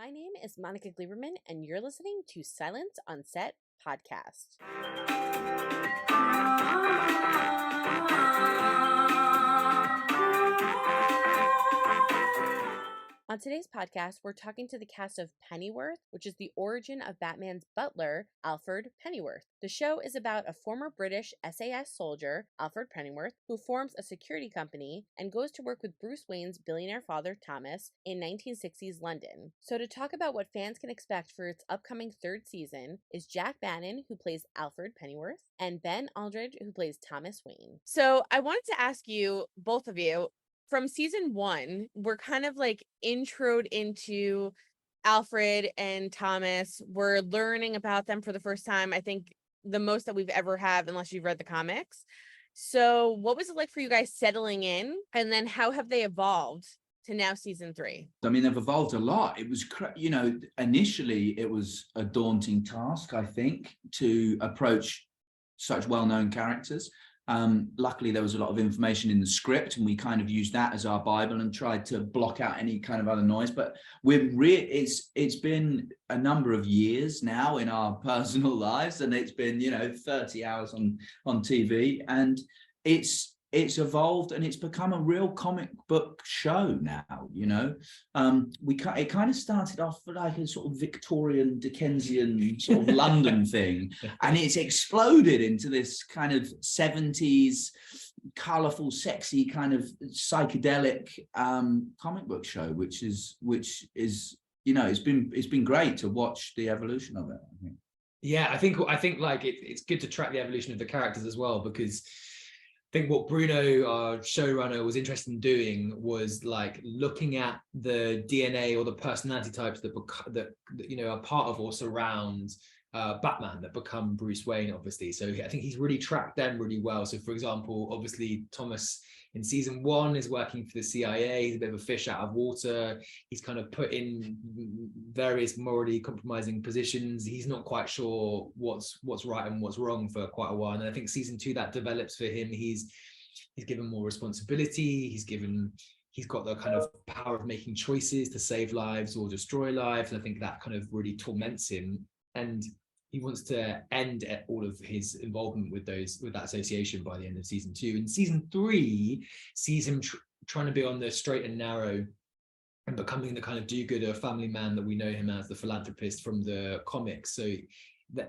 My name is Monica Gleberman, and you're listening to Silence on Set podcast. On today's podcast, we're talking to the cast of Pennyworth, which is the origin of Batman's butler, Alfred Pennyworth. The show is about a former British SAS soldier, Alfred Pennyworth, who forms a security company and goes to work with Bruce Wayne's billionaire father, Thomas, in 1960s London. So to talk about what fans can expect for its upcoming third season is Jack Bannon, who plays Alfred Pennyworth, and Ben Aldridge, who plays Thomas Wayne. So I wanted to ask you, both of you, from season one, we're kind of like introed into Alfred and Thomas. We're learning about them for the first time. I think the most that we've ever had, unless you've read the comics. So what was it like for you guys settling in? And then how have they evolved to now season 3? I mean, they've evolved a lot. It was, initially it was a daunting task, I think, to approach such well-known characters. Luckily, there was a lot of information in the script, and we kind of used that as our Bible and tried to block out any kind of other noise. But it's been a number of years now in our personal lives, and it's been 30 hours on TV, and it's evolved and it's become a real comic book show now. It kind of started off like a sort of Victorian Dickensian sort of London thing, and it's exploded into this kind of 70s colorful, sexy kind of psychedelic comic book show, which is it's been great to watch the evolution of it, I think. Yeah, I think like it's good to track the evolution of the characters as well, because I think what Bruno, our showrunner, was interested in doing was like looking at the DNA or the personality types that are part of or surround Batman, that become Bruce Wayne, obviously. So I think he's really tracked them really well. So, for example, obviously Thomas in season 1 is working for the CIA. He's a bit of a fish out of water. He's kind of put in various morally compromising positions. He's not quite sure what's right and what's wrong for quite a while. And I think season 2, that develops for him. He's given more responsibility. He's got the kind of power of making choices to save lives or destroy lives. And I think that kind of really torments him. And he wants to end all of his involvement with that association by the end of season 2. In season 3, sees him trying to be on the straight and narrow and becoming the kind of do-gooder family man that we know him as, the philanthropist from the comics. So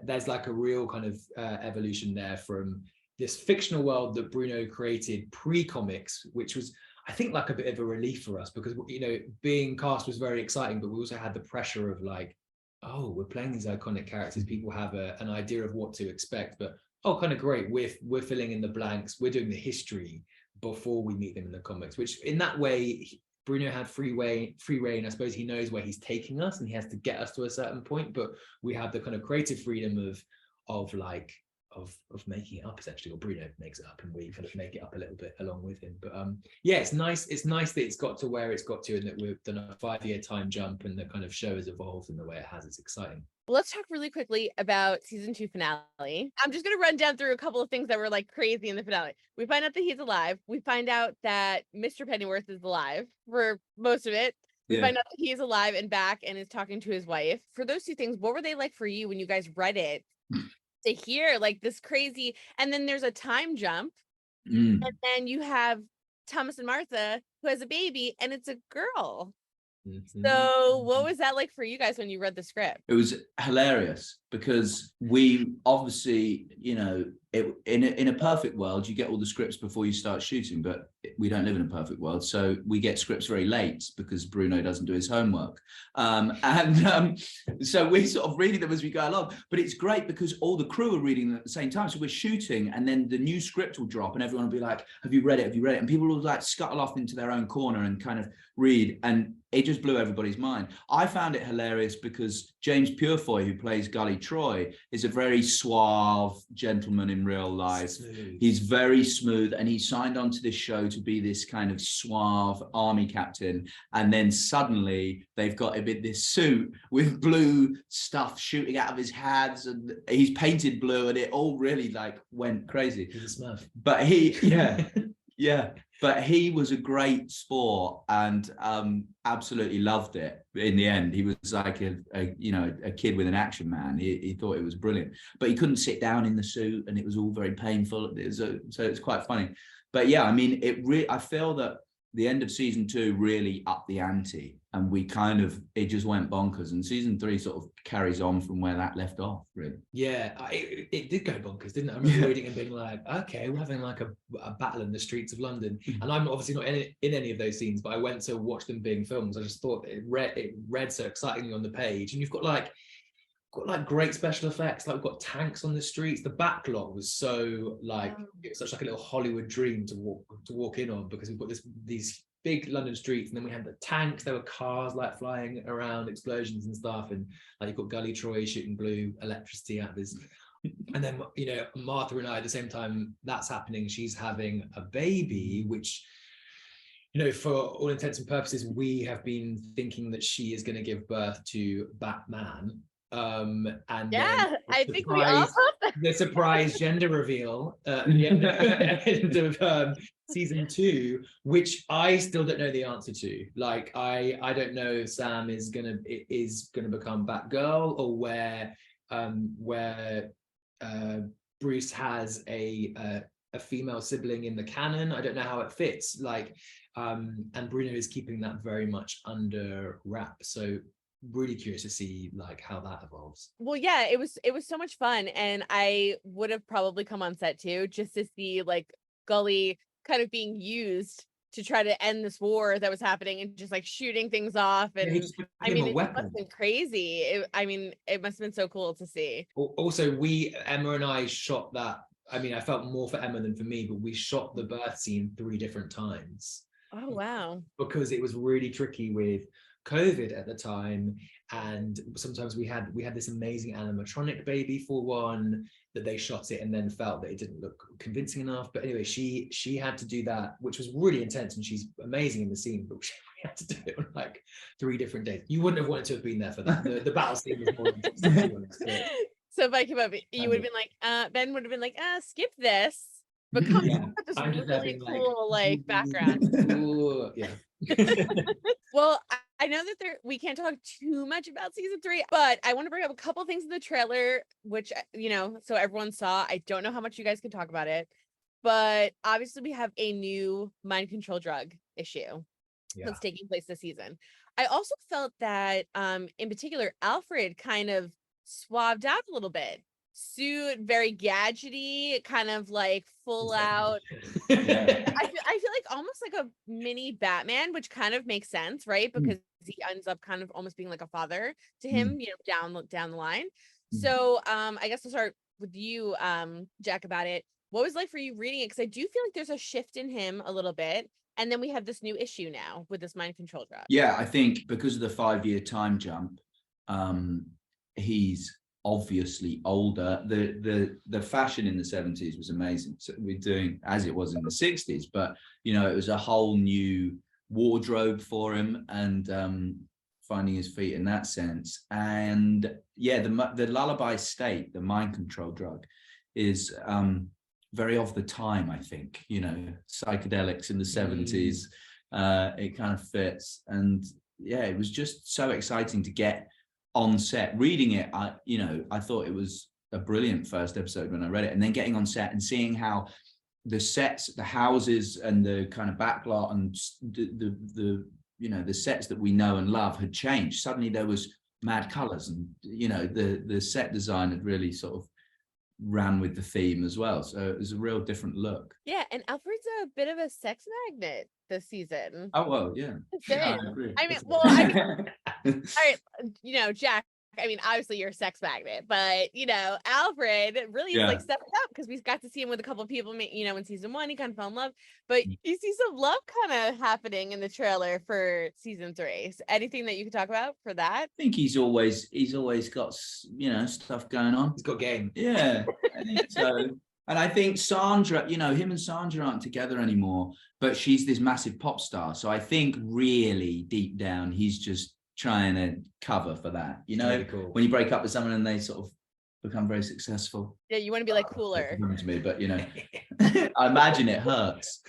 there's like a real kind of evolution there from this fictional world that Bruno created pre-comics, which was, I think, like a bit of a relief for us, because being cast was very exciting, but we also had the pressure of like, oh, we're playing these iconic characters. People have an idea of what to expect, but kind of great. We're filling in the blanks. We're doing the history before we meet them in the comics, which in that way, Bruno had free reign. I suppose he knows where he's taking us and he has to get us to a certain point, but we have the kind of creative freedom of making it up, essentially, or Bruno makes it up and we kind of make it up a little bit along with him. But it's nice that it's got to where it's got to, and that we've done a 5-year time jump and the kind of show has evolved in the way it has. It's exciting. Well, let's talk really quickly about season 2 finale. I'm just going to run down through a couple of things that were like crazy in the finale. We find out that he's alive. We find out that Mr. Pennyworth is alive for most of it. We find out that he is alive and back and is talking to his wife. For those 2 things, what were they like for you when you guys read it? To hear like this crazy, and then there's a time jump, and then you have Thomas and Martha who has a baby, and it's a girl. So what was that like for you guys when you read the script? It was hilarious, because we obviously, in a perfect world, you get all the scripts before you start shooting, but we don't live in a perfect world. So we get scripts very late because Bruno doesn't do his homework. So we sort of reading them as we go along, but it's great because all the crew are reading them at the same time. So we're shooting, and then the new script will drop and everyone will be like, have you read it? Have you read it? And people will like scuttle off into their own corner and kind of read. And it just blew everybody's mind. I found it hilarious because James Purefoy, who plays Gully Troy, is a very suave gentleman in real life. Smooth. He's very smooth, and he signed on to this show to be this kind of suave army captain. And then suddenly they've got him in this suit with blue stuff shooting out of his hands, and he's painted blue, and it all really like went crazy. He's a smurf. But yeah. But he was a great sport and absolutely loved it. In the end, he was like a kid with an action man. He thought it was brilliant, but he couldn't sit down in the suit, and it was all very painful. So it's quite funny. But yeah, I mean, I feel that the end of season 2 really upped the ante, and it just went bonkers. And season 3 sort of carries on from where that left off, really. Yeah, it did go bonkers, didn't it? I remember reading and being like, okay, we're having like a battle in the streets of London. And I'm obviously not in any of those scenes, but I went to watch them being filmed. I just thought it read so excitingly on the page. And you've got like great special effects, like we've got tanks on the streets. The backlot was so like it was such like a little Hollywood dream to walk in on, because we've got these big London streets, and then we had the tanks. There were cars like flying around, explosions and stuff, and like you've got Gully Troy shooting blue electricity at this. And then Martha and I, at the same time that's happening, she's having a baby, which for all intents and purposes, we have been thinking that she is going to give birth to Batman. And I think we all the surprise gender reveal at the end of season 2, which I still don't know the answer to. Like I don't know if Sam is gonna become Batgirl, or where Bruce has a female sibling in the canon. I don't know how it fits. Like and Bruno is keeping that very much under wraps. So really curious to see like how that evolves. Well, yeah, it was so much fun, and I would have probably come on set too, just to see like Gully kind of being used to try to end this war that was happening, and just like shooting things off. And it must have been crazy. It must have been so cool to see. Also, Emma and I shot that. I mean, I felt more for Emma than for me, but we shot the birth scene 3 different times. Oh wow! Because it was really tricky with COVID at the time, and sometimes we had this amazing animatronic baby for one that they shot it and then felt that it didn't look convincing enough. But anyway, she had to do that, which was really intense, and she's amazing in the scene, but we had to do it on like 3 different days. You wouldn't have wanted to have been there for that. The battle scene was more intense. So if I came up, you would have been like, Ben would have been like, skip this. But come on, this really cool like background. Ooh, yeah. Well, I know that we can't talk too much about season 3, but I want to bring up a couple things in the trailer, which so everyone saw. I don't know how much you guys can talk about it, but obviously we have a new mind control drug issue that's taking place this season. I also felt that in particular Alfred kind of swabbed out a little bit. Suit, very gadgety, kind of like full out. I feel like almost like a mini Batman, which kind of makes sense, right? Because he ends up kind of almost being like a father to him, down the line. So I guess I'll start with you, Jack, about it. What was it like for you reading it? Because I do feel like there's a shift in him a little bit. And then we have this new issue now with this mind control drug. Yeah, I think because of the 5-year time jump, he's obviously older. The fashion in the 70s was amazing. So we're doing as it was in the 60s, but it was a whole new wardrobe for him, and finding his feet in that sense. And yeah, the lullaby state, the mind control drug, is very of the time. I think psychedelics in the 70s. It kind of fits, and yeah, it was just so exciting to get on set. Reading it, I thought it was a brilliant first episode when I read it, and then getting on set and seeing how the sets, the houses, and the kind of backlot and the sets that we know and love had changed. Suddenly there was mad colors, and the set design had really sort of ran with the theme as well. So it was a real different look. Yeah, and Alfred's a bit of a sex magnet this season. Oh well, yeah. I agree. All right, Jack, obviously you're a sex magnet, but Alfred really is like stepping up, because we got to see him with a couple of people, in season 1 he kind of fell in love, but you see some love kind of happening in the trailer for season 3. So anything that you can talk about for that? I think he's always got stuff going on. He's got game. Yeah, I think so. And I think Sandra, him and Sandra aren't together anymore, but she's this massive pop star. So I think really deep down, he's just trying to cover for that. Really cool. When you break up with someone and they sort of become very successful. Yeah, you want to be like cooler. To me, but you know, I imagine it hurts.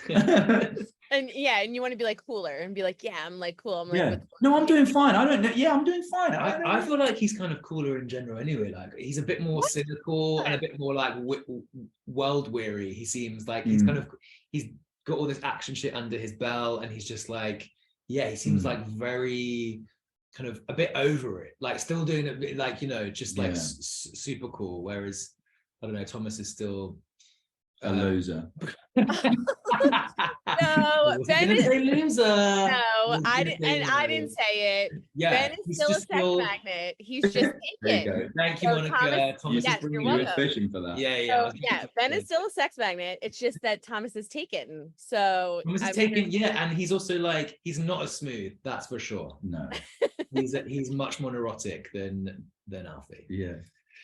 And you want to be like cooler and be like, yeah, I'm like cool. I'm like, yeah. No, I'm doing fine. I don't know. Yeah, I'm doing fine. I feel like he's kind of cooler in general anyway. Like he's a bit more cynical and a bit more like world weary. He seems like he's got all this action shit under his belt, and he's just like, yeah, he seems like very kind of a bit over it, like still doing it, like, you know, just like super cool. Whereas I don't know, Thomas is still a loser. No, Ben is a loser. No, I didn't say it. Yeah, Ben is still a sex magnet. He's just taken. There you go. Thank you, Monica. Thomas yes, you're welcome. Fishing for that. Yeah. So, Ben is still a sex magnet. It's just that Thomas is taken. So Thomas is taken, and he's also like, he's not as smooth. That's for sure. No, he's much more neurotic than Alfie. Yeah.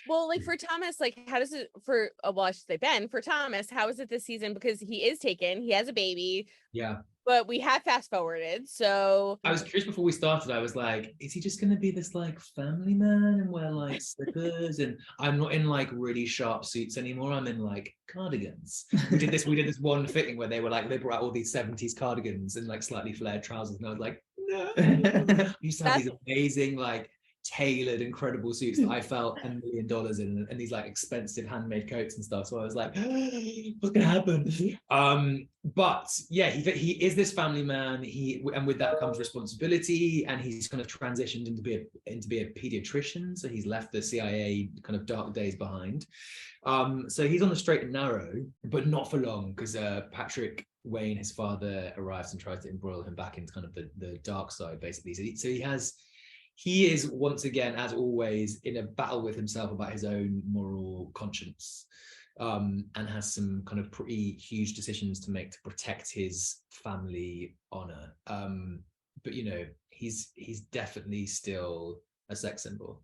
Well, like for Thomas, like how does it for I should say Ben, for Thomas, how is it this season? Because he is taken, he has a baby. Yeah. But we have fast forwarded. So I was curious before we started. I was like, is he just gonna be this like family man and wear like slippers? And I'm not in like really sharp suits anymore. I'm in like cardigans. We did this one fitting where they brought out all these 70s cardigans and like slightly flared trousers. And I was like, no. I used to have these amazing like tailored incredible suits that I felt $1 million in, and these like expensive handmade coats and stuff. So I was like, what's gonna happen? But yeah, he is this family man. And with that comes responsibility, and he's kind of transitioned into be a pediatrician. So he's left the CIA kind of dark days behind. So he's on the straight and narrow, but not for long, because Patrick Wayne, his father, arrives and tries to embroil him back into kind of the dark side, basically. So he is once again, as always, in a battle with himself about his own moral conscience, and has some kind of pretty huge decisions to make to protect his family honor. But you know, he's definitely still a sex symbol.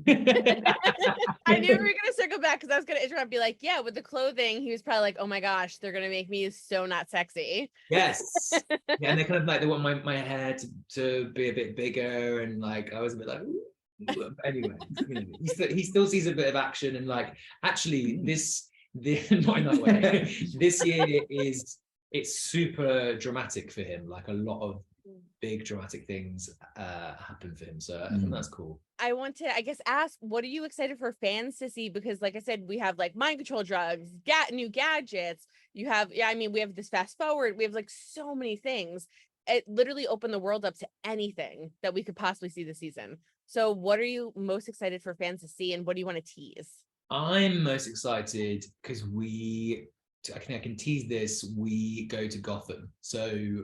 I knew we were gonna circle back because I was gonna interrupt and be like, yeah, with the clothing, he was probably like, oh my gosh, they're gonna make me so not sexy. Yes. Yeah, and they kind of like, they want my hair to be a bit bigger, and like I was a bit like, ooh. Anyway, you know, he still sees a bit of action, and like actually this not in that way. This year it's super dramatic for him. Like a lot of big dramatic things happen for him, so I think that's cool. I want to, I guess, ask, what are you excited for fans to see? Because like I said, we have like mind control drugs, new gadgets, we have this fast forward, we have like so many things. It literally opened the world up to anything that we could possibly see this season. So what are you most excited for fans to see, and what do you want to tease? I'm most excited because I can tease this, we go to Gotham. So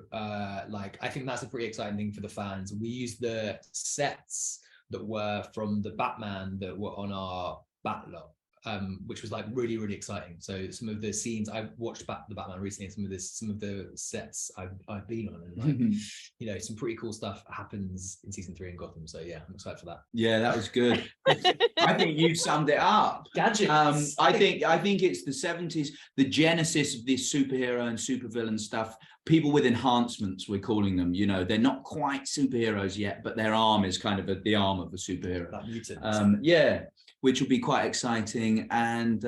like I think that's a pretty exciting thing for the fans. We use the sets that were from the Batman that were on our Batlot, which was like really, really exciting. So some of the scenes, I've watched the Batman recently, and some of the sets I've been on, and like you know, some pretty cool stuff happens in season 3 in Gotham. So yeah, I'm excited for that. Yeah, that was good. I think you summed it up. Gadgets. I think it's the 70s, the genesis of this superhero and supervillain stuff. People with enhancements, we're calling them. You know, they're not quite superheroes yet, but their arm is kind of the arm of a superhero. That mutant. Yeah, which will be quite exciting. And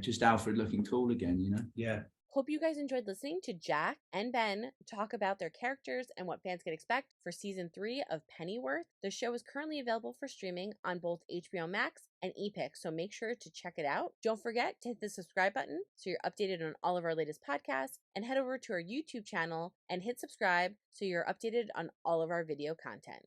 just Alfred looking cool again, you know? Yeah. Hope you guys enjoyed listening to Jack and Ben talk about their characters and what fans can expect for season 3 of Pennyworth. The show is currently available for streaming on both HBO Max and Epic, so make sure to check it out. Don't forget to hit the subscribe button so you're updated on all of our latest podcasts, and head over to our YouTube channel and hit subscribe so you're updated on all of our video content.